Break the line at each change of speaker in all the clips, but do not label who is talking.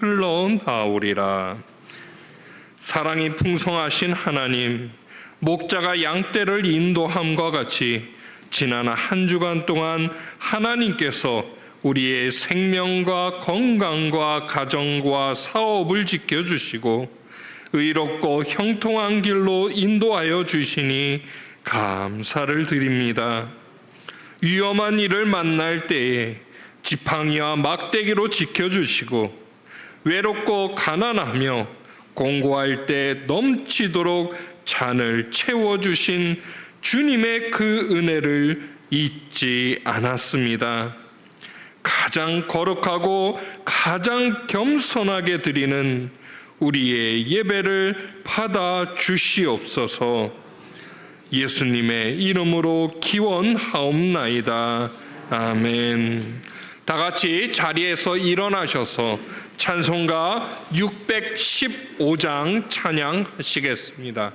흘러나오리라. 사랑이 풍성하신 하나님, 목자가 양떼를 인도함과 같이 지난 한 주간 동안 하나님께서 우리의 생명과 건강과 가정과 사업을 지켜주시고 의롭고 형통한 길로 인도하여 주시니 감사를 드립니다. 위험한 일을 만날 때에 지팡이와 막대기로 지켜주시고 외롭고 가난하며 공고할 때 넘치도록 잔을 채워주신 주님의 그 은혜를 잊지 않았습니다. 가장 거룩하고 가장 겸손하게 드리는 우리의 예배를 받아 주시옵소서. 예수님의 이름으로 기원하옵나이다. 아멘. 다 같이 자리에서 일어나셔서 찬송가 615장 찬양하시겠습니다.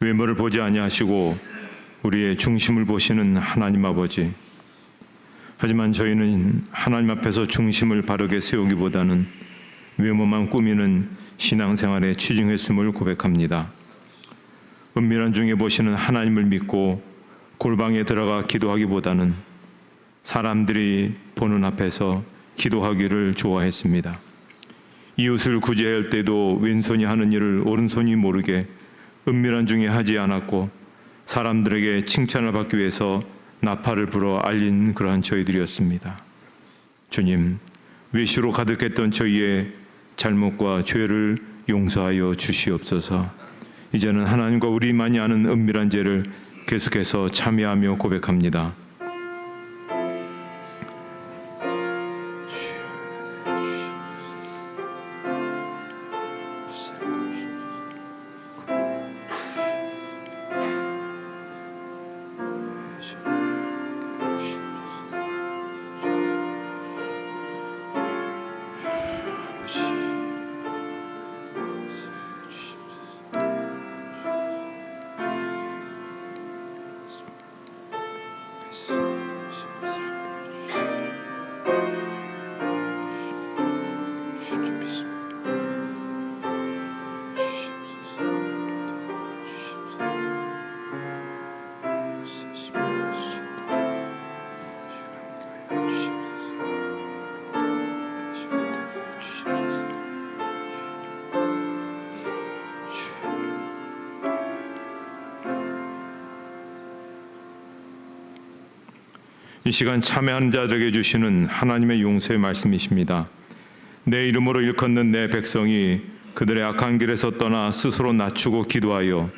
외모를 보지 아니하시고 우리의 중심을 보시는 하나님 아버지, 하지만 저희는 하나님 앞에서 중심을 바르게 세우기보다는 외모만 꾸미는 신앙생활에 치중했음을 고백합니다. 은밀한 중에 보시는 하나님을 믿고 골방에 들어가 기도하기보다는 사람들이 보는 앞에서 기도하기를 좋아했습니다. 이웃을 구제할 때도 왼손이 하는 일을 오른손이 모르게 은밀한 중에 하지 않았고 사람들에게 칭찬을 받기 위해서 나팔을 불어 알린 그러한 저희들이었습니다. 주님, 외시로 가득했던 저희의 잘못과 죄를 용서하여 주시옵소서. 이제는 하나님과 우리만이 아는 은밀한 죄를 계속해서 참여하며 고백합니다. 이 시간 참여하는 자들에게 주시는 하나님의 용서의 말씀이십니다. 내 이름으로 일컫는 내 백성이 그들의 악한 길에서 떠나 스스로 낮추고 기도하여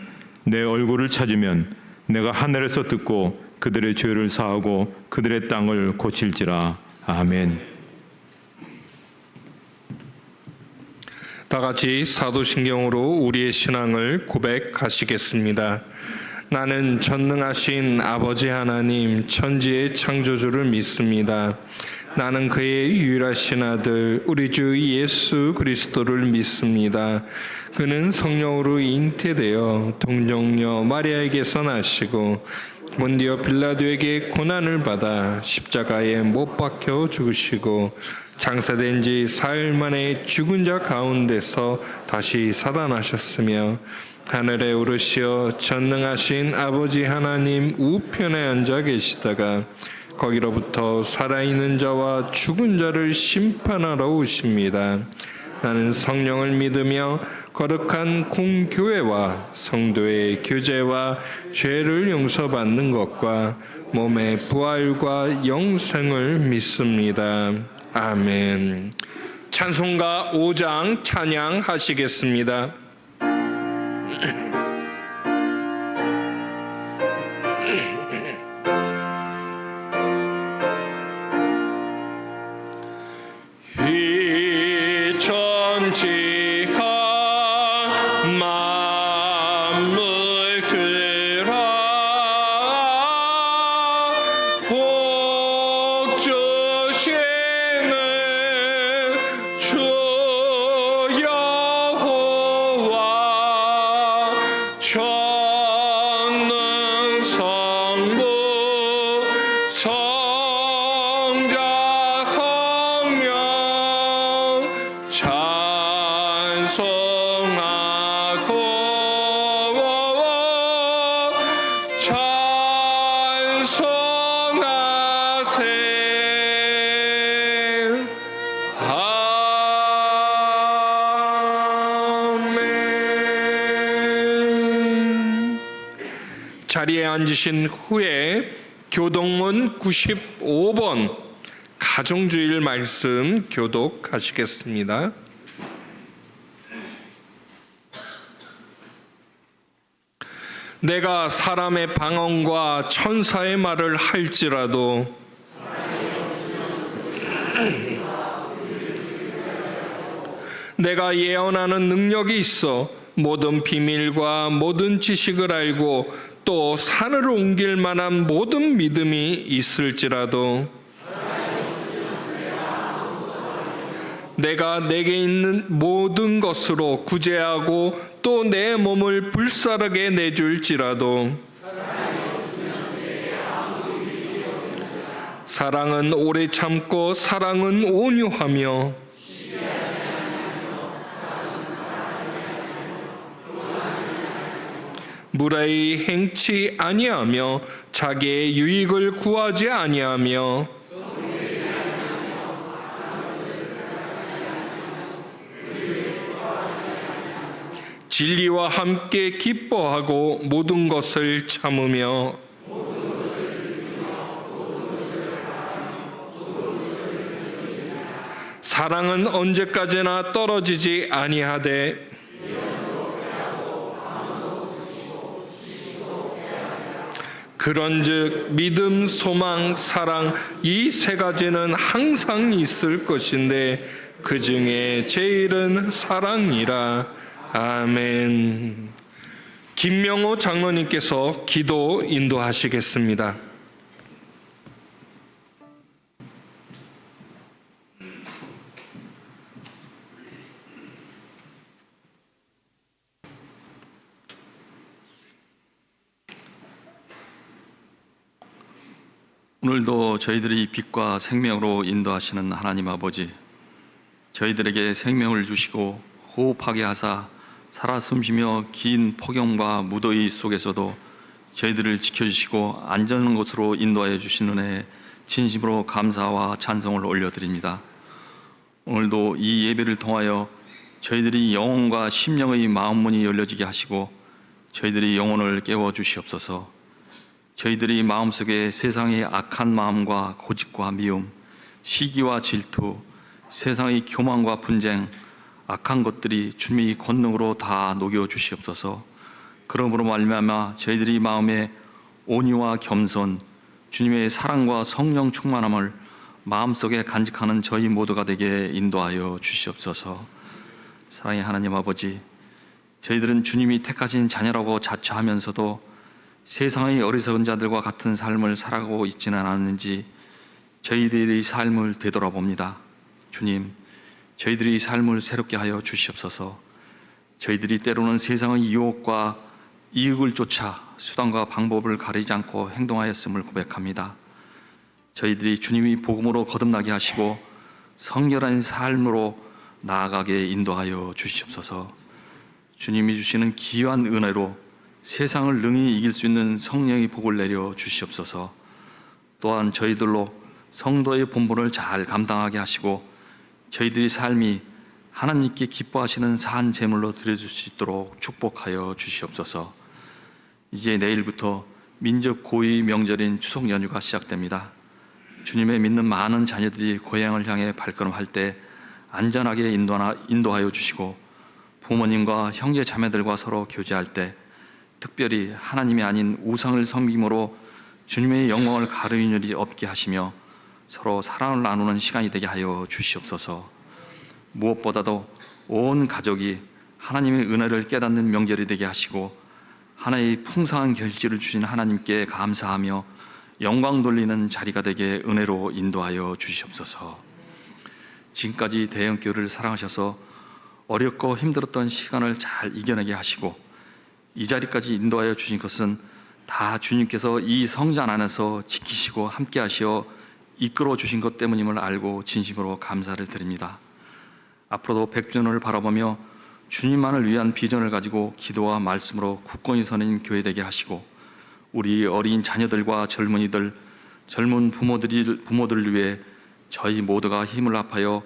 내 얼굴을 찾으면 내가 하늘에서 듣고 그들의 죄를 사하고 그들의 땅을 고칠지라. 아멘.
다 같이 사도신경으로 우리의 신앙을 고백하시겠습니다. 나는 전능하신 아버지 하나님 천지의 창조주를 믿습니다. 나는 그의 유일하신 아들 우리 주 예수 그리스도를 믿습니다. 그는 성령으로 잉태되어 동정녀 마리아에게서 나시고 본디오 빌라도에게 고난을 받아 십자가에 못 박혀 죽으시고 장사된 지 사흘 만에 죽은 자 가운데서 다시 살아나셨으며 하늘에 오르시어 전능하신 아버지 하나님 우편에 앉아 계시다가 거기로부터 살아있는 자와 죽은 자를 심판하러 오십니다. 나는 성령을 믿으며 거룩한 공교회와 성도의 교제와 죄를 용서받는 것과 몸의 부활과 영생을 믿습니다. 아멘. 찬송가 5장 찬양하시겠습니다. 이 천지가 만물들아 복 주시는 주 여호와 전능 성부 성자 성령 찬송하세. 아멘. 자리에 앉으신 후에 교독문 95번 가정주일 말씀 교독하시겠습니다. 내가 사람의 방언과 천사의 말을 할지라도 내가 예언하는 능력이 있어 모든 비밀과 모든 지식을 알고 또 산을 옮길 만한 모든 믿음이 있을지라도 내가 내게 있는 모든 것으로 구제하고 또 내 몸을 불사르게 내줄지라도 사랑은 오래 참고 사랑은 온유하며 무례히 행치 아니하며 자기의 유익을 구하지 아니하며 진리와 함께 기뻐하고 모든 것을 참으며 사랑은 언제까지나 떨어지지 아니하되 그런즉 믿음, 소망, 사랑 이 세 가지는 항상 있을 것인데 그 중에 제일은 사랑이라. 아멘. 김명호 장로님께서 기도 인도하시겠습니다.
오늘도 저희들이 빛과 생명으로 인도하시는 하나님 아버지, 저희들에게 생명을 주시고 호흡하게 하사 살아 숨쉬며 긴 폭염과 무더위 속에서도 저희들을 지켜주시고 안전한 곳으로 인도하여 주시는 은혜에 진심으로 감사와 찬송을 올려드립니다. 오늘도 이 예배를 통하여 저희들이 영혼과 심령의 마음문이 열려지게 하시고 저희들이 영혼을 깨워주시옵소서. 저희들이 마음속에 세상의 악한 마음과 고집과 미움, 시기와 질투, 세상의 교만과 분쟁, 악한 것들이 주님의 권능으로 다 녹여 주시옵소서. 그러므로 말미암아 저희들이 마음에 온유와 겸손, 주님의 사랑과 성령 충만함을 마음속에 간직하는 저희 모두가 되게 인도하여 주시옵소서. 사랑의 하나님 아버지, 저희들은 주님이 택하신 자녀라고 자처하면서도 세상의 어리석은 자들과 같은 삶을 살아가고 있지는 않았는지 저희들의 삶을 되돌아봅니다. 주님, 저희들의 삶을 새롭게 하여 주시옵소서. 저희들이 때로는 세상의 유혹과 이익을 쫓아 수단과 방법을 가리지 않고 행동하였음을 고백합니다. 저희들이 주님이 복음으로 거듭나게 하시고 성결한 삶으로 나아가게 인도하여 주시옵소서. 주님이 주시는 귀한 은혜로 세상을 능히 이길 수 있는 성령의 복을 내려 주시옵소서. 또한 저희들로 성도의 본분을 잘 감당하게 하시고 저희들의 삶이 하나님께 기뻐하시는 산 제물로 드려줄 수 있도록 축복하여 주시옵소서. 이제 내일부터 민족 고유 명절인 추석 연휴가 시작됩니다. 주님의 믿는 많은 자녀들이 고향을 향해 발걸음할 때 안전하게 인도하여 주시고 부모님과 형제 자매들과 서로 교제할 때 특별히 하나님이 아닌 우상을 섬김으로 주님의 영광을 가르는 일이 없게 하시며 서로 사랑을 나누는 시간이 되게 하여 주시옵소서. 무엇보다도 온 가족이 하나님의 은혜를 깨닫는 명절이 되게 하시고 하나의 풍성한 결실을 주신 하나님께 감사하며 영광 돌리는 자리가 되게 은혜로 인도하여 주시옵소서. 지금까지 대형교회를 사랑하셔서 어렵고 힘들었던 시간을 잘 이겨내게 하시고 이 자리까지 인도하여 주신 것은 다 주님께서 이 성전 안에서 지키시고 함께 하시어 이끌어 주신 것 때문임을 알고 진심으로 감사를 드립니다. 앞으로도 100주년을 바라보며 주님만을 위한 비전을 가지고 기도와 말씀으로 굳건히 서는 교회 되게 하시고 우리 어린 자녀들과 젊은이들, 젊은 부모들을 위해 저희 모두가 힘을 합하여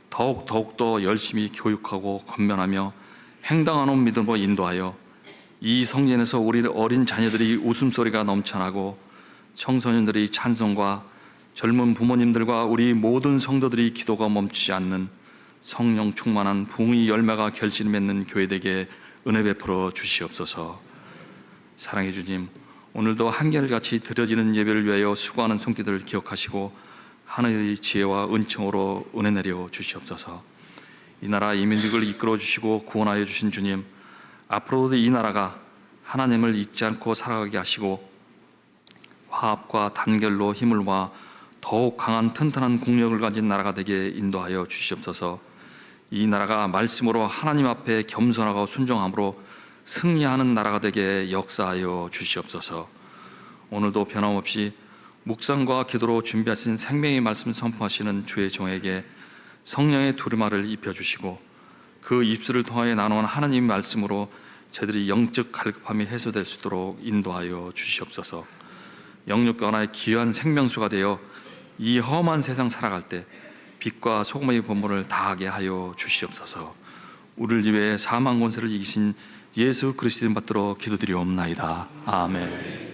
더욱더 열심히 교육하고 권면하며 행당하는 믿음으로 인도하여 이 성전에서 우리 어린 자녀들이 웃음소리가 넘쳐나고 청소년들의 찬송과 젊은 부모님들과 우리 모든 성도들이 기도가 멈추지 않는 성령 충만한 부흥의 열매가 결실을 맺는 교회 되게 은혜 베풀어 주시옵소서. 사랑해 주님, 오늘도 한결같이 드려지는 예배를 위하여 수고하는 손길들을 기억하시고 하늘의 지혜와 은총으로 은혜 내려 주시옵소서. 이 나라 이민족을 이끌어 주시고 구원하여 주신 주님, 앞으로도 이 나라가 하나님을 잊지 않고 살아가게 하시고 화합과 단결로 힘을 모아 더욱 강한 튼튼한 국력을 가진 나라가 되게 인도하여 주시옵소서. 이 나라가 말씀으로 하나님 앞에 겸손하고 순종함으로 승리하는 나라가 되게 역사하여 주시옵소서. 오늘도 변함없이 묵상과 기도로 준비하신 생명의 말씀 선포하시는 주의 종에게 성령의 두루마를 입혀주시고 그 입술을 통하여 나누는 하나님의 말씀으로 저희들이 영적 갈급함이 해소될 수 있도록 인도하여 주시옵소서. 영육과 하나의 귀한 생명수가 되어 이 험한 세상 살아갈 때 빛과 소금의 본분을 다하게 하여 주시옵소서. 우리를 위해 사망 권세를 이기신 예수 그리스도 이름 받들어 기도드리옵나이다. 아멘.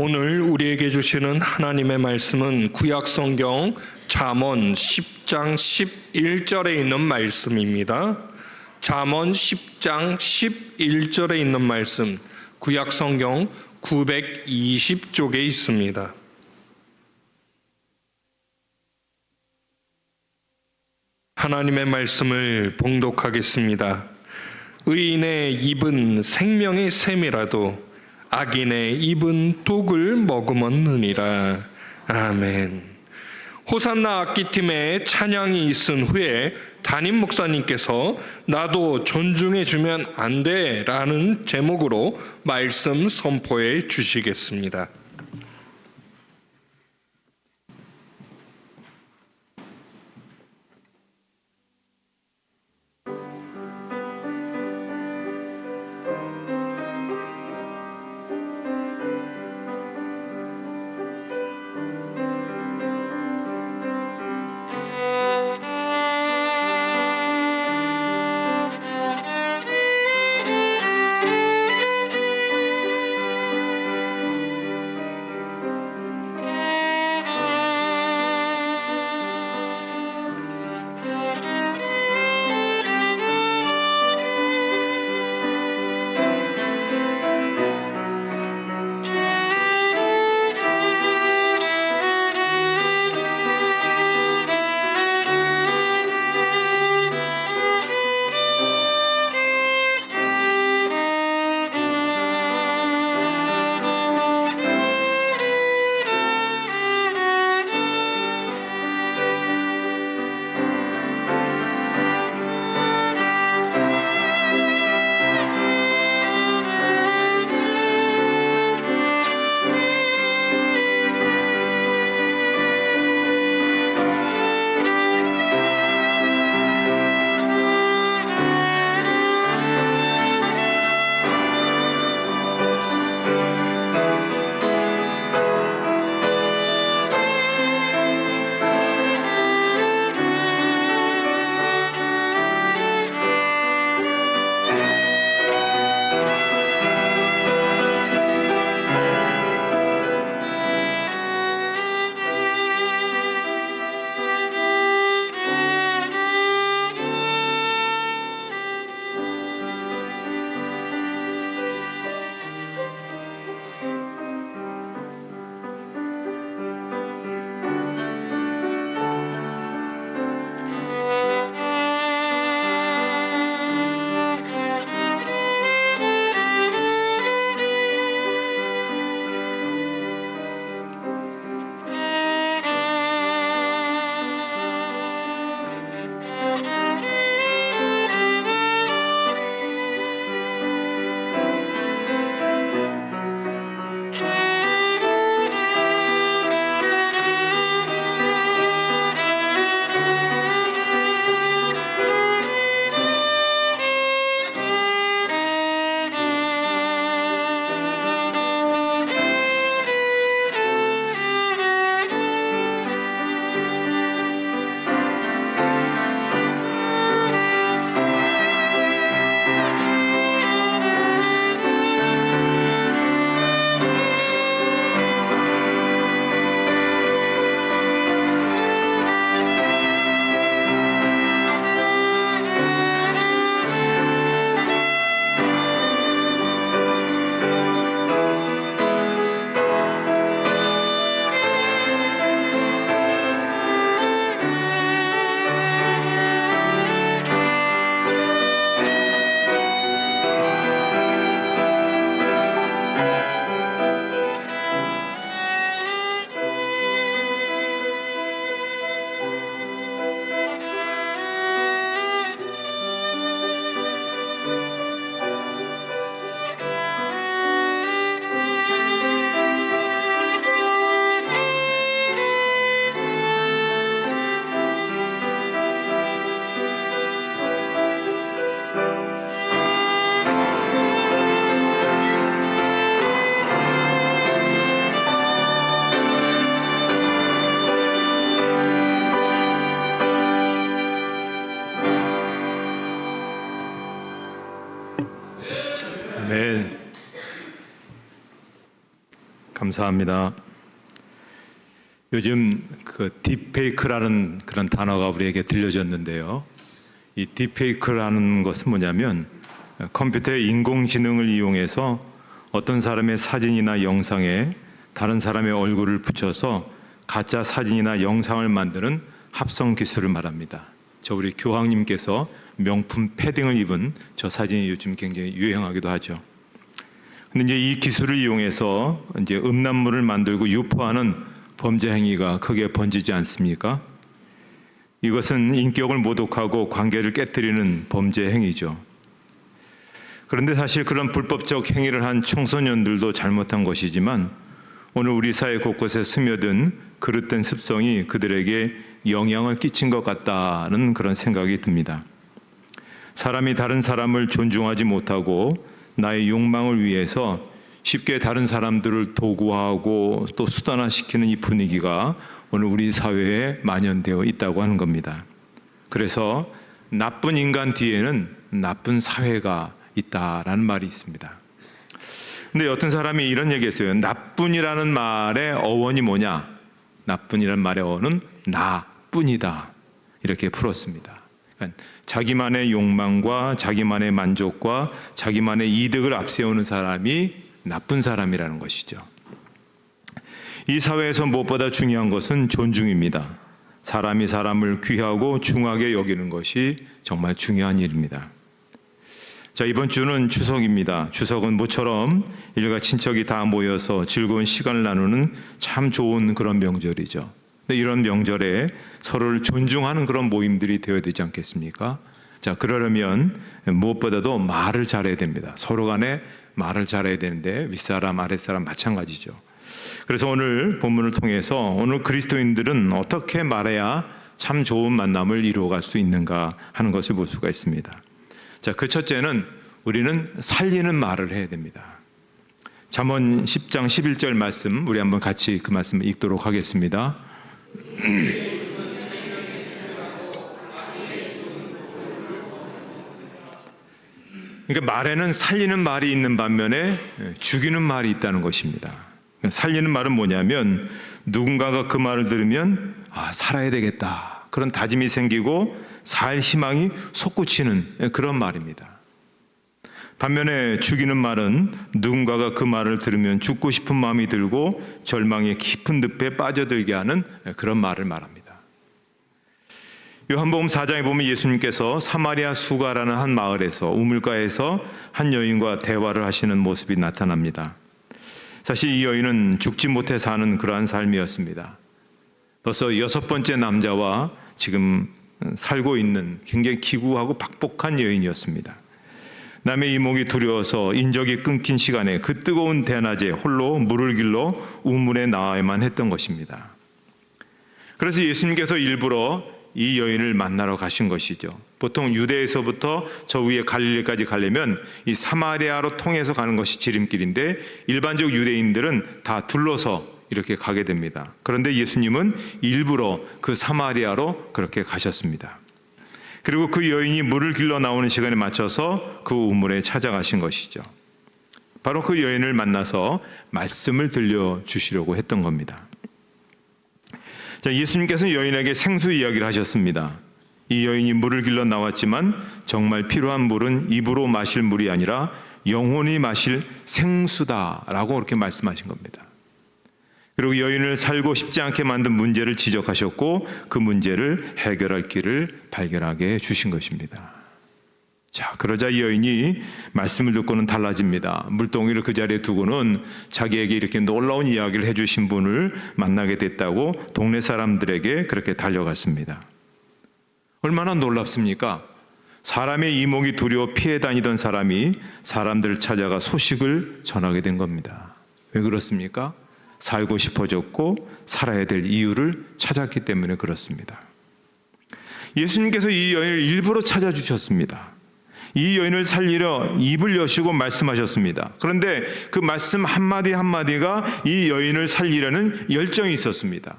오늘 우리에게 주시는 하나님의 말씀은 구약성경 잠언 10장 11절에 있는 말씀입니다. 잠언 10장 11절에 있는 말씀, 구약성경 920쪽에 있습니다. 하나님의 말씀을 봉독하겠습니다. 의인의 입은 생명의 샘이라도 악인의 입은 독을 머금었느니라. 아멘. 호산나 악기팀의 찬양이 있은 후에 담임 목사님께서 나도 존중해 주면 안 돼 라는 제목으로 말씀 선포해 주시겠습니다.
아멘. 감사합니다. 요즘 그 딥페이크라는 그런 단어가 우리에게 들려졌는데요. 이 딥페이크라는 것은 뭐냐면 컴퓨터의 인공지능을 이용해서 어떤 사람의 사진이나 영상에 다른 사람의 얼굴을 붙여서 가짜 사진이나 영상을 만드는 합성 기술을 말합니다. 저 우리 교황님께서 명품 패딩을 입은 저 사진이 요즘 굉장히 유행하기도 하죠. 근데 이제 이 기술을 이용해서 이제 음란물을 만들고 유포하는 범죄 행위가 크게 번지지 않습니까? 이것은 인격을 모독하고 관계를 깨뜨리는 범죄 행위죠. 그런데 사실 그런 불법적 행위를 한 청소년들도 잘못한 것이지만 오늘 우리 사회 곳곳에 스며든 그릇된 습성이 그들에게 영향을 끼친 것 같다는 그런 생각이 듭니다. 사람이 다른 사람을 존중하지 못하고 나의 욕망을 위해서 쉽게 다른 사람들을 도구화하고 또 수단화시키는 이 분위기가 오늘 우리 사회에 만연되어 있다고 하는 겁니다. 그래서 나쁜 인간 뒤에는 나쁜 사회가 있다라는 말이 있습니다. 근데 어떤 사람이 이런 얘기했어요. 나쁜이라는 말의 어원이 뭐냐? 나쁜이라는 말의 어원은 나뿐이다. 이렇게 풀었습니다. 그러니까 자기만의 욕망과 자기만의 만족과 자기만의 이득을 앞세우는 사람이 나쁜 사람이라는 것이죠. 이 사회에서 무엇보다 중요한 것은 존중입니다. 사람이 사람을 귀하고 중하게 여기는 것이 정말 중요한 일입니다. 자, 이번 주는 추석입니다. 추석은 모처럼 일가 친척이 다 모여서 즐거운 시간을 나누는 참 좋은 그런 명절이죠. 근데 이런 명절에 서로를 존중하는 그런 모임들이 되어야 되지 않겠습니까? 자, 그러려면 무엇보다도 말을 잘해야 됩니다. 서로 간에 말을 잘해야 되는데 윗사람, 아랫사람 마찬가지죠. 그래서 오늘 본문을 통해서 오늘 그리스도인들은 어떻게 말해야 참 좋은 만남을 이루어갈 수 있는가 하는 것을 볼 수가 있습니다. 자, 그 첫째는 우리는 살리는 말을 해야 됩니다. 잠언 10장 11절 말씀 우리 한번 같이 그 말씀을 읽도록 하겠습니다. 그러니까 말에는 살리는 말이 있는 반면에 죽이는 말이 있다는 것입니다. 살리는 말은 뭐냐면 누군가가 그 말을 들으면 살아야 되겠다 그런 다짐이 생기고 살 희망이 솟구치는 그런 말입니다. 반면에 죽이는 말은 누군가가 그 말을 들으면 죽고 싶은 마음이 들고 절망의 깊은 늪에 빠져들게 하는 그런 말을 말합니다. 요한복음 4장에 보면 예수님께서 사마리아 수가라는 한 마을에서 우물가에서 한 여인과 대화를 하시는 모습이 나타납니다. 사실 이 여인은 죽지 못해 사는 그러한 삶이었습니다. 벌써 6번째 남자와 지금 살고 있는 굉장히 기구하고 박복한 여인이었습니다. 남의 이목이 두려워서 인적이 끊긴 시간에 그 뜨거운 대낮에 홀로 물을 길러 우물에 나와야만 했던 것입니다. 그래서 예수님께서 일부러 이 여인을 만나러 가신 것이죠. 보통 유대에서부터 저 위에 갈릴리까지 가려면 이 사마리아로 통해서 가는 것이 지름길인데 일반적 유대인들은 다 둘러서 이렇게 가게 됩니다. 그런데 예수님은 일부러 그 사마리아로 그렇게 가셨습니다. 그리고 그 여인이 물을 길러 나오는 시간에 맞춰서 그 우물에 찾아가신 것이죠. 바로 그 여인을 만나서 말씀을 들려주시려고 했던 겁니다. 자, 예수님께서는 여인에게 생수 이야기를 하셨습니다. 이 여인이 물을 길러 나왔지만 정말 필요한 물은 입으로 마실 물이 아니라 영혼이 마실 생수다라고 그렇게 말씀하신 겁니다. 그리고 여인을 살고 싶지 않게 만든 문제를 지적하셨고 그 문제를 해결할 길을 발견하게 해주신 것입니다. 자, 그러자 이 여인이 말씀을 듣고는 달라집니다. 물동이를 그 자리에 두고는 자기에게 이렇게 놀라운 이야기를 해주신 분을 만나게 됐다고 동네 사람들에게 그렇게 달려갔습니다. 얼마나 놀랍습니까? 사람의 이목이 두려워 피해 다니던 사람이 사람들을 찾아가 소식을 전하게 된 겁니다. 왜 그렇습니까? 살고 싶어졌고 살아야 될 이유를 찾았기 때문에 그렇습니다. 예수님께서 이 여인을 일부러 찾아주셨습니다. 이 여인을 살리려 입을 여시고 말씀하셨습니다. 그런데 그 말씀 한마디 한마디가 이 여인을 살리려는 열정이 있었습니다.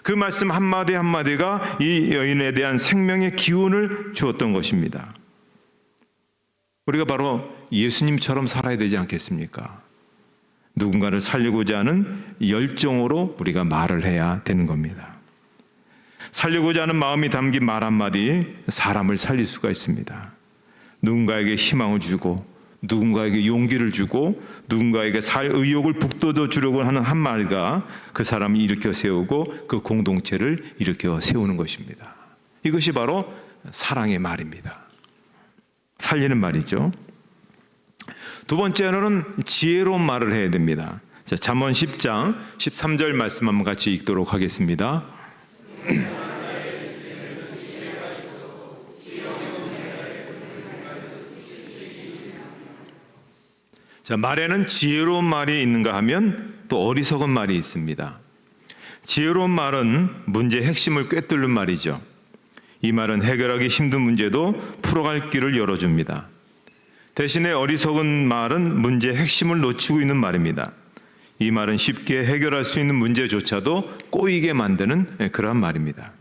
그 말씀 한마디 한마디가 이 여인에 대한 생명의 기운을 주었던 것입니다. 우리가 바로 예수님처럼 살아야 되지 않겠습니까? 누군가를 살리고자 하는 열정으로 우리가 말을 해야 되는 겁니다. 살리고자 하는 마음이 담긴 말 한마디 사람을 살릴 수가 있습니다. 누군가에게 희망을 주고 누군가에게 용기를 주고 누군가에게 살 의욕을 북돋워 주려고 하는 한마디가 그 사람을 일으켜 세우고 그 공동체를 일으켜 세우는 것입니다. 이것이 바로 사랑의 말입니다. 살리는 말이죠. 두 번째로는 지혜로운 말을 해야 됩니다. 자, 잠언 10장 13절 말씀 한번 같이 읽도록 하겠습니다. 자, 말에는 지혜로운 말이 있는가 하면 또 어리석은 말이 있습니다. 지혜로운 말은 문제의 핵심을 꿰뚫는 말이죠. 이 말은 해결하기 힘든 문제도 풀어갈 길을 열어줍니다. 대신에 어리석은 말은 문제의 핵심을 놓치고 있는 말입니다. 이 말은 쉽게 해결할 수 있는 문제조차도 꼬이게 만드는 그러한 말입니다.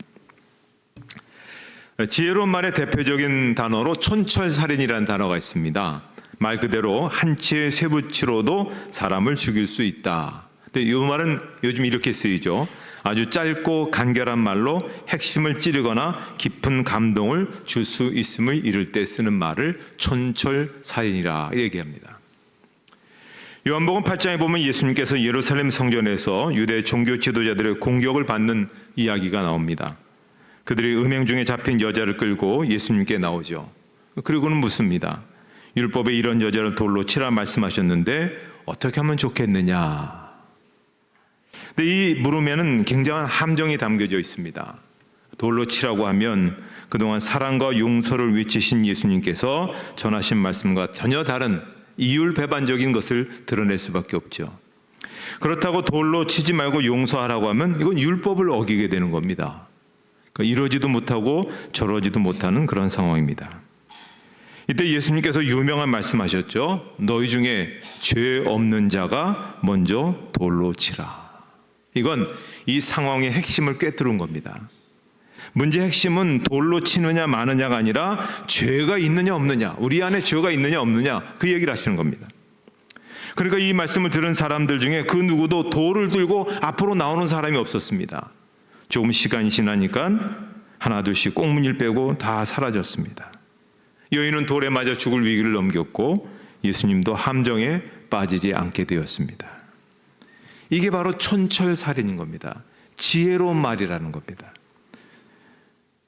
지혜로운 말의 대표적인 단어로 촌철살인이라는 단어가 있습니다. 말 그대로 한치의 쇠붙이로도 사람을 죽일 수 있다. 근데 이 말은 요즘 이렇게 쓰이죠. 아주 짧고 간결한 말로 핵심을 찌르거나 깊은 감동을 줄 수 있음을 이를 때 쓰는 말을 촌철살인이라 얘기합니다. 요한복음 8장에 보면 예수님께서 예루살렘 성전에서 유대 종교 지도자들의 공격을 받는 이야기가 나옵니다. 그들이 음행 중에 잡힌 여자를 끌고 예수님께 나오죠. 그리고는 묻습니다. 율법에 이런 여자를 돌로 치라 말씀하셨는데 어떻게 하면 좋겠느냐. 근데 이 물음에는 굉장한 함정이 담겨져 있습니다. 돌로 치라고 하면 그동안 사랑과 용서를 외치신 예수님께서 전하신 말씀과 전혀 다른 이율배반적인 것을 드러낼 수밖에 없죠. 그렇다고 돌로 치지 말고 용서하라고 하면 이건 율법을 어기게 되는 겁니다. 그러니까 이러지도 못하고 저러지도 못하는 그런 상황입니다. 이때 예수님께서 유명한 말씀하셨죠. 너희 중에 죄 없는 자가 먼저 돌로 치라. 이건 이 상황의 핵심을 꿰뚫은 겁니다. 문제의 핵심은 돌로 치느냐 마느냐가 아니라 죄가 있느냐 없느냐, 우리 안에 죄가 있느냐 없느냐, 그 얘기를 하시는 겁니다. 그러니까 이 말씀을 들은 사람들 중에 그 누구도 돌을 들고 앞으로 나오는 사람이 없었습니다. 조금 시간이 지나니까 하나 둘씩 꽁무니를 빼고 다 사라졌습니다. 여인은 돌에 맞아 죽을 위기를 넘겼고 예수님도 함정에 빠지지 않게 되었습니다. 이게 바로 촌철살인인 겁니다. 지혜로운 말이라는 겁니다.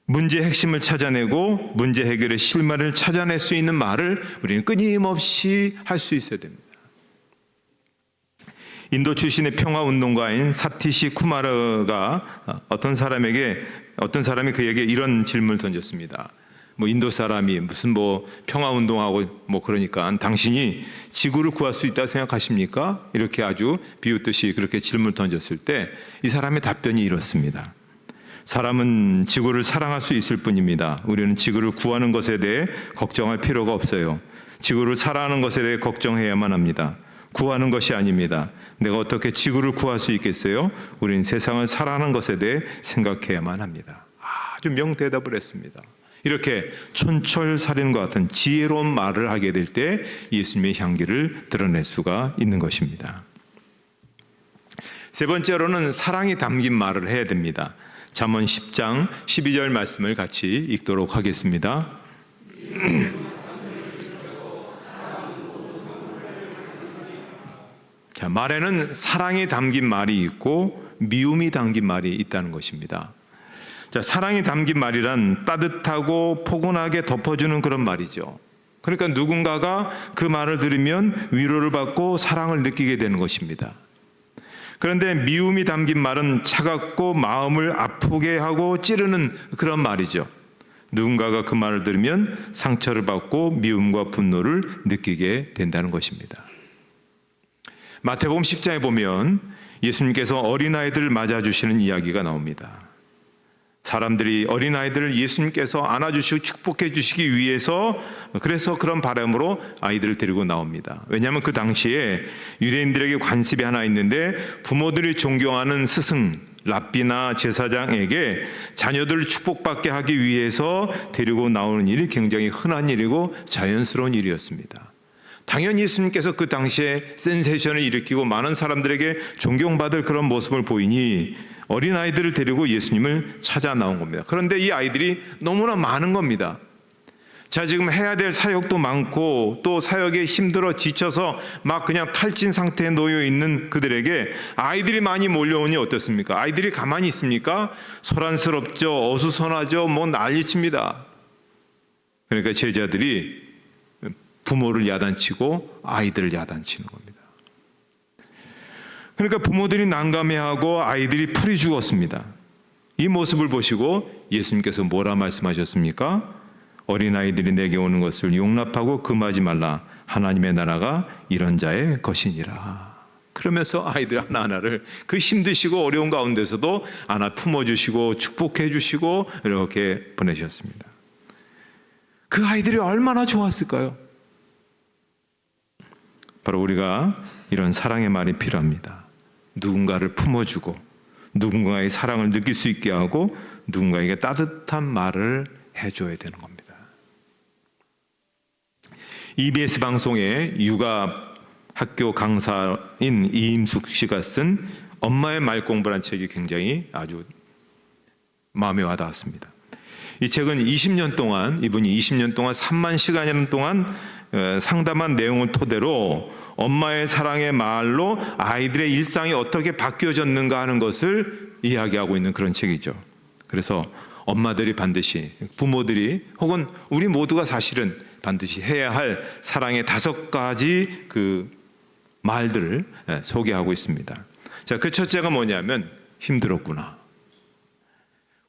문제의 핵심을 찾아내고 문제 해결의 실마리를 찾아낼 수 있는 말을 우리는 끊임없이 할 수 있어야 됩니다. 인도 출신의 평화운동가인 사티시 쿠마르가 어떤 사람이 그에게 이런 질문을 던졌습니다. 인도 사람이 무슨 평화운동하고 그러니까 당신이 지구를 구할 수 있다고 생각하십니까? 이렇게 아주 비웃듯이 그렇게 질문을 던졌을 때 이 사람의 답변이 이렇습니다. 사람은 지구를 사랑할 수 있을 뿐입니다. 우리는 지구를 구하는 것에 대해 걱정할 필요가 없어요. 지구를 사랑하는 것에 대해 걱정해야만 합니다. 구하는 것이 아닙니다. 내가 어떻게 지구를 구할 수 있겠어요? 우리는 세상을 사랑하는 것에 대해 생각해야만 합니다. 아주 명대답을 했습니다. 이렇게 촌철살인과 같은 지혜로운 말을 하게 될 때 예수님의 향기를 드러낼 수가 있는 것입니다. 세 번째로는 사랑이 담긴 말을 해야 됩니다. 잠언 10장 12절 말씀을 같이 읽도록 하겠습니다. 자, 말에는 사랑이 담긴 말이 있고 미움이 담긴 말이 있다는 것입니다. 자, 사랑이 담긴 말이란 따뜻하고 포근하게 덮어주는 그런 말이죠. 그러니까 누군가가 그 말을 들으면 위로를 받고 사랑을 느끼게 되는 것입니다. 그런데 미움이 담긴 말은 차갑고 마음을 아프게 하고 찌르는 그런 말이죠. 누군가가 그 말을 들으면 상처를 받고 미움과 분노를 느끼게 된다는 것입니다. 마태복음 10장에 보면 예수님께서 어린아이들을 맞아주시는 이야기가 나옵니다. 사람들이 어린아이들을 예수님께서 안아주시고 축복해 주시기 위해서 그래서 그런 바람으로 아이들을 데리고 나옵니다. 왜냐하면 그 당시에 유대인들에게 관습이 하나 있는데 부모들이 존경하는 스승 랍비나 제사장에게 자녀들을 축복받게 하기 위해서 데리고 나오는 일이 굉장히 흔한 일이고 자연스러운 일이었습니다. 당연히 예수님께서 그 당시에 센세이션을 일으키고 많은 사람들에게 존경받을 그런 모습을 보이니 어린아이들을 데리고 예수님을 찾아 나온 겁니다. 그런데 이 아이들이 너무나 많은 겁니다. 자, 지금 해야 될 사역도 많고 또 사역에 힘들어 지쳐서 막 그냥 탈진 상태에 놓여 있는 그들에게 아이들이 많이 몰려오니 어떻습니까? 아이들이 가만히 있습니까? 소란스럽죠. 어수선하죠. 난리칩니다. 그러니까 제자들이 부모를 야단치고 아이들을 야단치는 겁니다. 그러니까 부모들이 난감해하고 아이들이 풀이 죽었습니다. 이 모습을 보시고 예수님께서 뭐라 말씀하셨습니까? 어린아이들이 내게 오는 것을 용납하고 금하지 말라. 하나님의 나라가 이런 자의 것이니라. 그러면서 아이들 하나하나를 그 힘드시고 어려운 가운데서도 안아 품어주시고 축복해 주시고 이렇게 보내셨습니다. 그 아이들이 얼마나 좋았을까요? 바로 우리가 이런 사랑의 말이 필요합니다. 누군가를 품어주고 누군가의 사랑을 느낄 수 있게 하고 누군가에게 따뜻한 말을 해줘야 되는 겁니다. EBS 방송의 육아 학교 강사인 이임숙 씨가 쓴 엄마의 말 공부란 책이 굉장히 아주 마음에 와닿았습니다. 이 책은 20년 동안 이분이 20년 동안 3만 시간이라는 동안 상담한 내용을 토대로 엄마의 사랑의 말로 아이들의 일상이 어떻게 바뀌어졌는가 하는 것을 이야기하고 있는 그런 책이죠. 그래서 엄마들이 반드시, 부모들이 혹은 우리 모두가 사실은 반드시 해야 할 사랑의 5가지 그 말들을 소개하고 있습니다. 자, 그 첫째가 뭐냐면 힘들었구나.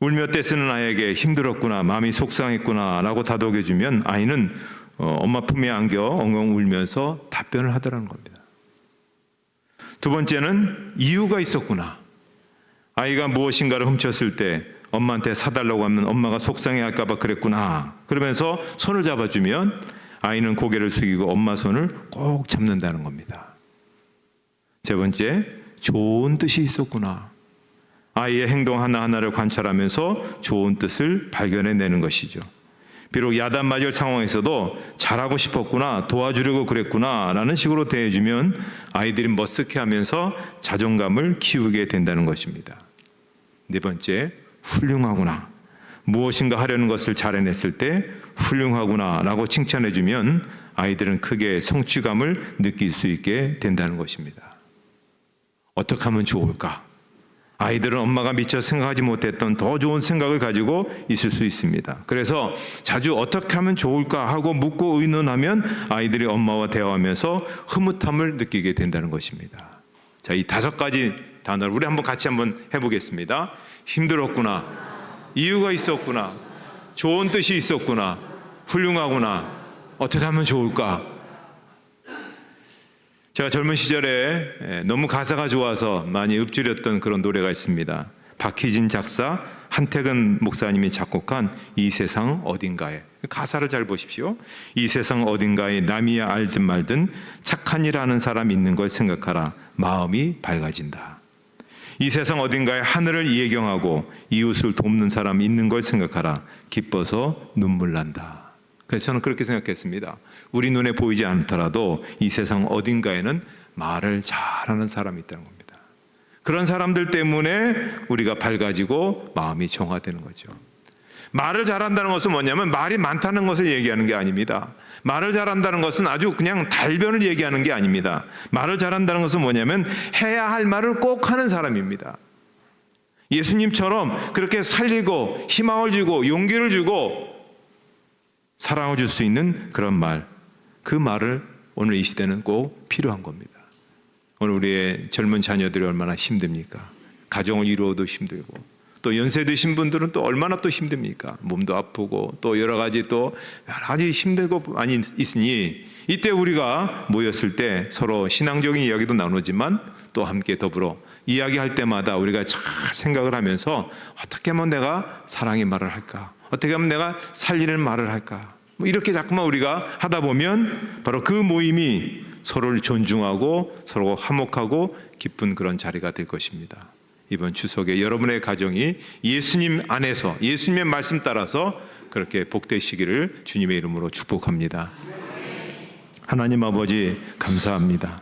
울며 떼쓰는 아이에게 힘들었구나, 마음이 속상했구나 라고 다독여주면 아이는 엄마 품에 안겨 엉엉 울면서 답변을 하더라는 겁니다. 두 번째는 이유가 있었구나. 아이가 무엇인가를 훔쳤을 때 엄마한테 사달라고 하면 엄마가 속상해할까 봐 그랬구나. 그러면서 손을 잡아주면 아이는 고개를 숙이고 엄마 손을 꼭 잡는다는 겁니다. 세 번째, 좋은 뜻이 있었구나. 아이의 행동 하나하나를 관찰하면서 좋은 뜻을 발견해내는 것이죠. 비록 야단 맞을 상황에서도 잘하고 싶었구나, 도와주려고 그랬구나 라는 식으로 대해주면 아이들이 머쓱해하면서 자존감을 키우게 된다는 것입니다. 네 번째, 훌륭하구나. 무엇인가 하려는 것을 잘 해냈을 때 훌륭하구나 라고 칭찬해주면 아이들은 크게 성취감을 느낄 수 있게 된다는 것입니다. 어떻게 하면 좋을까? 아이들은 엄마가 미처 생각하지 못했던 더 좋은 생각을 가지고 있을 수 있습니다. 그래서 자주 어떻게 하면 좋을까 하고 묻고 의논하면 아이들이 엄마와 대화하면서 흐뭇함을 느끼게 된다는 것입니다. 자, 이 5가지 단어를 우리 같이 한번 해보겠습니다. 힘들었구나, 이유가 있었구나, 좋은 뜻이 있었구나, 훌륭하구나, 어떻게 하면 좋을까? 제가 젊은 시절에 너무 가사가 좋아서 많이 읊조렸던 그런 노래가 있습니다. 박희진 작사, 한태근 목사님이 작곡한 이 세상 어딘가에. 가사를 잘 보십시오. 이 세상 어딘가에 남이야 알든 말든 착한 일 하는 사람 있는 걸 생각하라. 마음이 밝아진다. 이 세상 어딘가에 하늘을 예경하고 이웃을 돕는 사람 있는 걸 생각하라. 기뻐서 눈물 난다. 그래서 저는 그렇게 생각했습니다. 우리 눈에 보이지 않더라도 이 세상 어딘가에는 말을 잘하는 사람이 있다는 겁니다. 그런 사람들 때문에 우리가 밝아지고 마음이 정화되는 거죠. 말을 잘한다는 것은 뭐냐면 말이 많다는 것을 얘기하는 게 아닙니다. 말을 잘한다는 것은 아주 그냥 달변을 얘기하는 게 아닙니다. 말을 잘한다는 것은 뭐냐면 해야 할 말을 꼭 하는 사람입니다. 예수님처럼 그렇게 살리고 희망을 주고 용기를 주고 사랑을 줄 수 있는 그런 말, 그 말을 오늘 이 시대는 꼭 필요한 겁니다. 오늘 우리의 젊은 자녀들이 얼마나 힘듭니까? 가정을 이루어도 힘들고 또 연세 드신 분들은 또 얼마나 또 힘듭니까? 몸도 아프고 또 여러 가지 힘들고 많이 있으니 이때 우리가 모였을 때 서로 신앙적인 이야기도 나누지만 또 함께 더불어 이야기할 때마다 우리가 잘 생각을 하면서 어떻게 하면 내가 사랑의 말을 할까? 어떻게 하면 내가 살리는 말을 할까? 이렇게 자꾸만 우리가 하다 보면 바로 그 모임이 서로를 존중하고 서로 화목하고 기쁜 그런 자리가 될 것입니다. 이번 추석에 여러분의 가정이 예수님 안에서 예수님의 말씀 따라서 그렇게 복되시기를 주님의 이름으로 축복합니다. 하나님 아버지 감사합니다.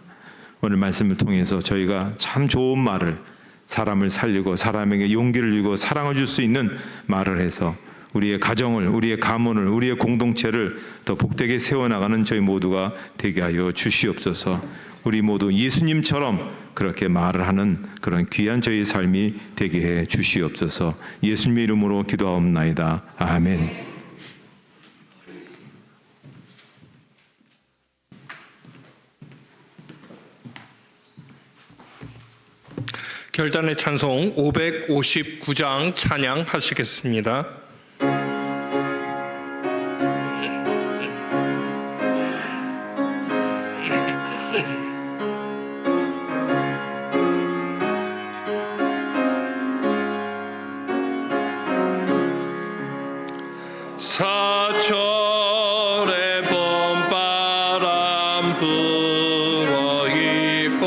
오늘 말씀을 통해서 저희가 참 좋은 말을 사람을 살리고 사람에게 용기를 주고 사랑을 줄 수 있는 말을 해서 우리의 가정을, 우리의 가문을, 우리의 공동체를 더 복되게 세워나가는 저희 모두가 되게 하여 주시옵소서. 우리 모두 예수님처럼 그렇게 말을 하는 그런 귀한 저희 삶이 되게 해 주시옵소서. 예수님의 이름으로 기도하옵나이다. 아멘.
결단의 찬송 559장 찬양하시겠습니다. 사철의 봄바람 불어있고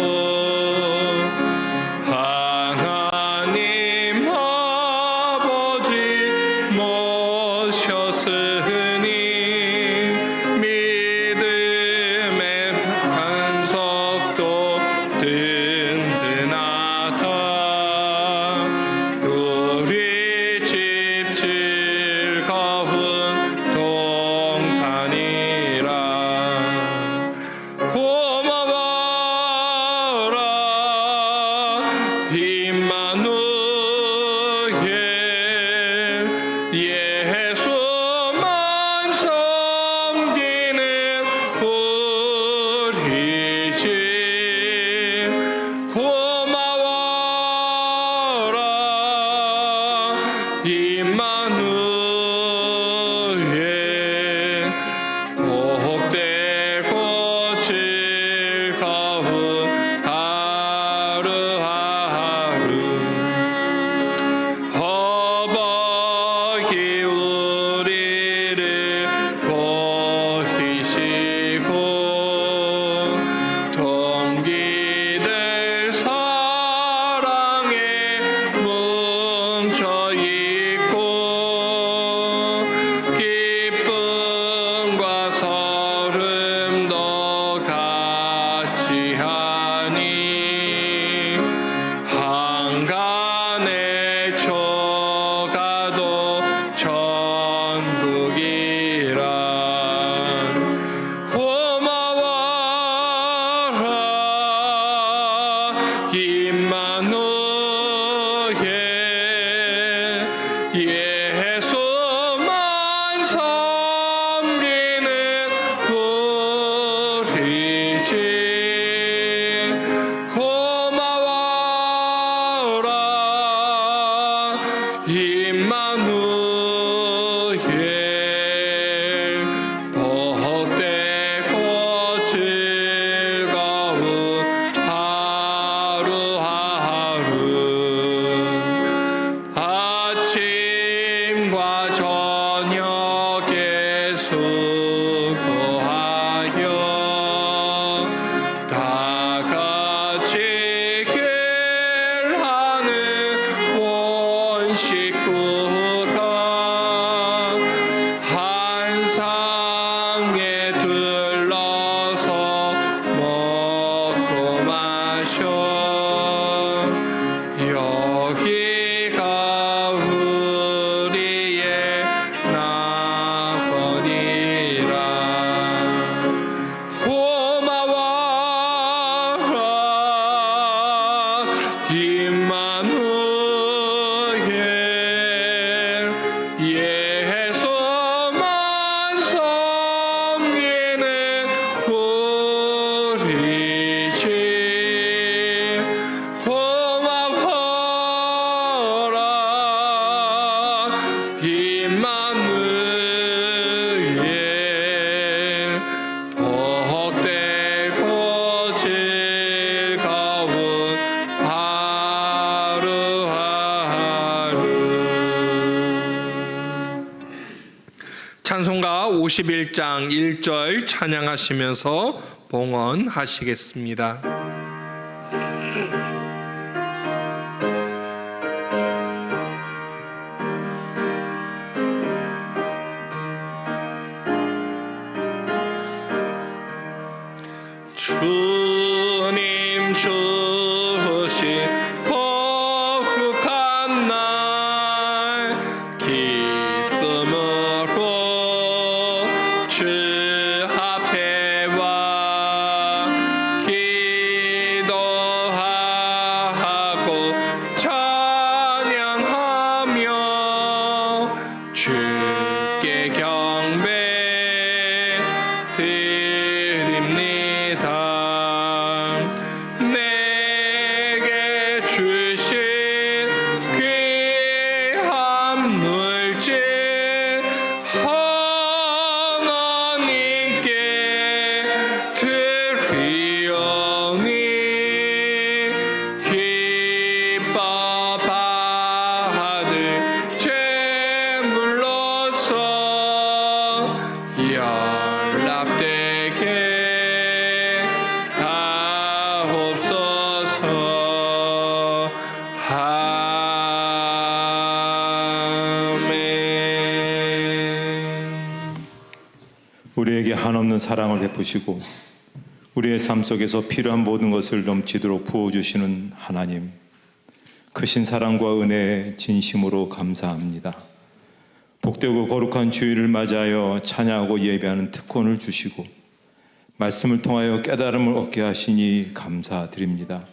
하나님 아버지 모셨으니 믿음의 반석도 든든하다. 우리 집 즐거운 동산이라. 고마워라 임마누엘, 예수만 섬기는 우리 집. 고마워라 임마누엘, 복되고 즐거운 하루하루. 허벅이 우리를 보이시고 동기들 사랑에 뭉쳐있고 기쁨과 서름도 같이 하니 한간에 초가도 천국이라. 고마워라 임마누엘, 예수만 섬기는 우리 집. 고마워라 임마누엘, 복되고 즐거운 하루하루. 아침과 저녁에 수고하여 다 같이 일하는 온 식구가 한 상에 둘러서 먹고 마셔. 여기가 우리의 낙원이라. 고마워라 임마누엘, 예수만 섬기는 우리 집. 고마워라 임마누엘, 복되고 즐거운 하루하루. 찬송가 51장 1절 찬양하시면서 봉헌하시겠습니다. 주님 주신 거룩한 날 기쁨으로 주 앞에 와 기도하리.
한없는 사랑을 베푸시고 우리의 삶 속에서 필요한 모든 것을 넘치도록 부어주시는 하나님, 크신 사랑과 은혜에 진심으로 감사합니다. 복되고 거룩한 주일을 맞이하여 찬양하고 예배하는 특권을 주시고 말씀을 통하여 깨달음을 얻게 하시니 감사드립니다.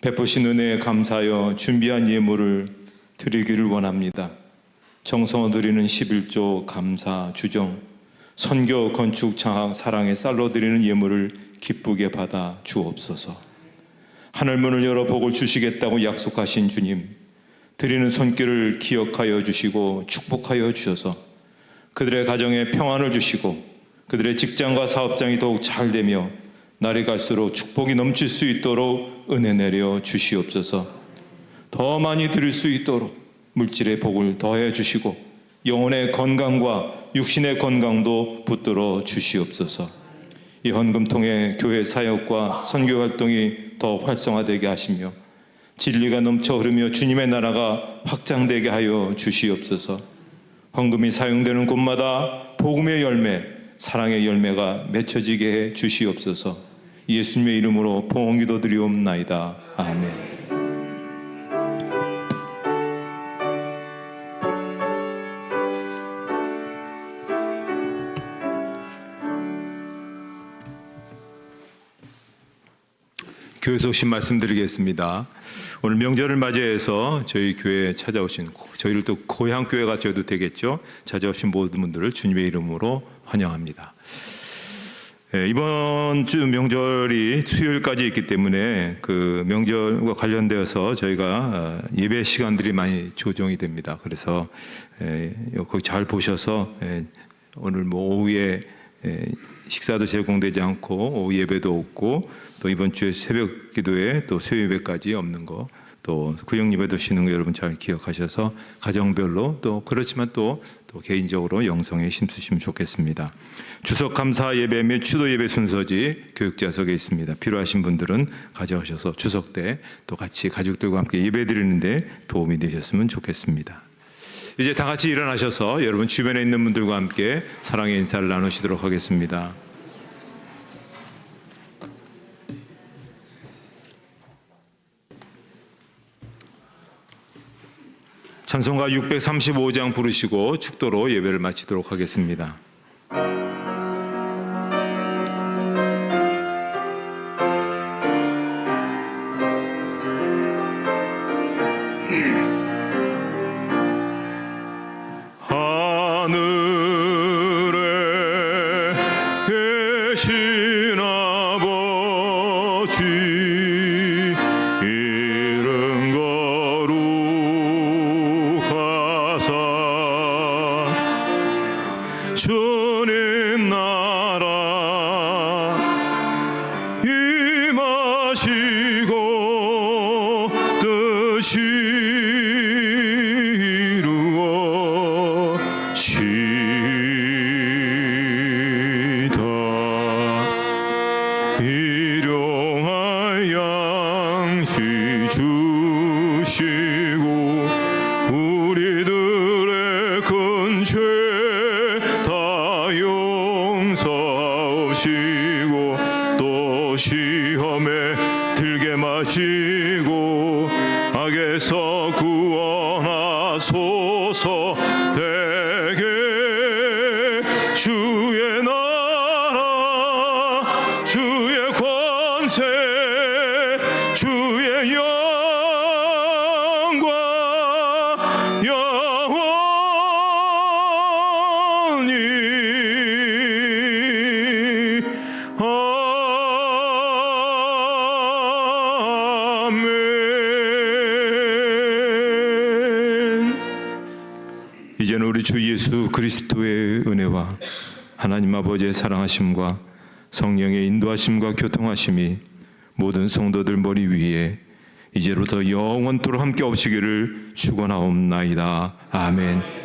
베푸신 은혜에 감사하여 준비한 예물을 드리기를 원합니다. 정성을 드리는 11조 감사 주정, 선교, 건축, 장학, 사랑의 쌀로 드리는 예물을 기쁘게 받아 주옵소서. 하늘문을 열어 복을 주시겠다고 약속하신 주님, 드리는 손길을 기억하여 주시고 축복하여 주셔서 그들의 가정에 평안을 주시고 그들의 직장과 사업장이 더욱 잘 되며 날이 갈수록 축복이 넘칠 수 있도록 은혜 내려 주시옵소서. 더 많이 드릴 수 있도록 물질의 복을 더해 주시고 영혼의 건강과 육신의 건강도 붙들어 주시옵소서. 이 헌금 통해 교회 사역과 선교 활동이 더 활성화되게 하시며 진리가 넘쳐 흐르며 주님의 나라가 확장되게 하여 주시옵소서. 헌금이 사용되는 곳마다 복음의 열매, 사랑의 열매가 맺혀지게 해 주시옵소서. 예수님의 이름으로 봉헌기도 드리옵나이다. 아멘. 교회 소식 말씀드리겠습니다. 오늘 명절을 맞이해서 저희 교회에 찾아오신, 저희를 또 고향 교회가 저도 되겠죠, 찾아오신 모든 분들을 주님의 이름으로 환영합니다. 이번 주 명절이 수요일까지 있기 때문에 그 명절과 관련되어서 저희가 예배 시간들이 많이 조정이 됩니다. 그래서 거기 잘 보셔서 오늘 뭐 오후에 식사도 제공되지 않고 오후 예배도 없고 또 이번 주에 새벽 기도에 또 수요 예배까지 없는 거, 또 구역 예배도 쉬는 거 여러분 잘 기억하셔서 가정별로 또 그렇지만 또 개인적으로 영성에 힘쓰시면 좋겠습니다. 추석 감사 예배 및 추도 예배 순서지 교육자석에 있습니다. 필요하신 분들은 가져오셔서 추석 때 또 같이 가족들과 함께 예배 드리는데 도움이 되셨으면 좋겠습니다. 이제 다 같이 일어나셔서 여러분 주변에 있는 분들과 함께 사랑의 인사를 나누시도록 하겠습니다. 찬송가 635장 부르시고 축도로 예배를 마치도록 하겠습니다.
하늘에 계신 아버지 이름 거룩하사 주님 나라 임하시고 뜻이 일용할 양식 주시고 우리들의 큰 죄 다 용서하시고 또 시험에 들게 마시고 악에서 구원하소서. 대개 주의 나라 주의 권세 주의 영광 영원히 아멘.
이제는 우리 주 예수 그리스도의 은혜와 하나님 아버지의 사랑하심과 성령의 인도하심과 교통하심이 모든 성도들 머리 위에 이제로부터 영원토록 함께 없으기를 축원하옵나이다. 아멘.